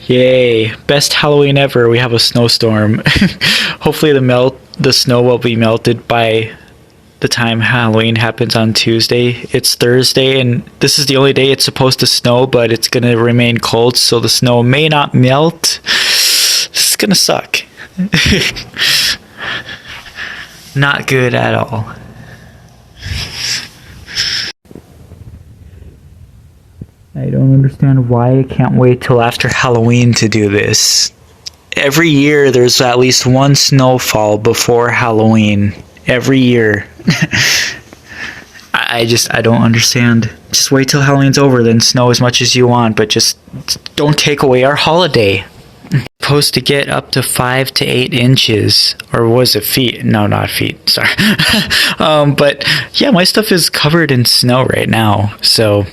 Yay. Best Halloween ever. We have a snowstorm. Hopefully the snow will be melted by the time Halloween happens on Tuesday. It's Thursday and this is the only day it's supposed to snow, but it's going to remain cold, so the snow may not melt. This is going to suck. Not good at all. I don't understand why I can't wait till after Halloween to do this. Every year there's at least one snowfall before Halloween. Every year. I don't understand. Just wait till Halloween's over, then snow as much as you want, but just don't take away our holiday. Supposed to get up to 5 to 8 inches, or was it feet? No, not feet. Sorry. But yeah, my stuff is covered in snow right now. So,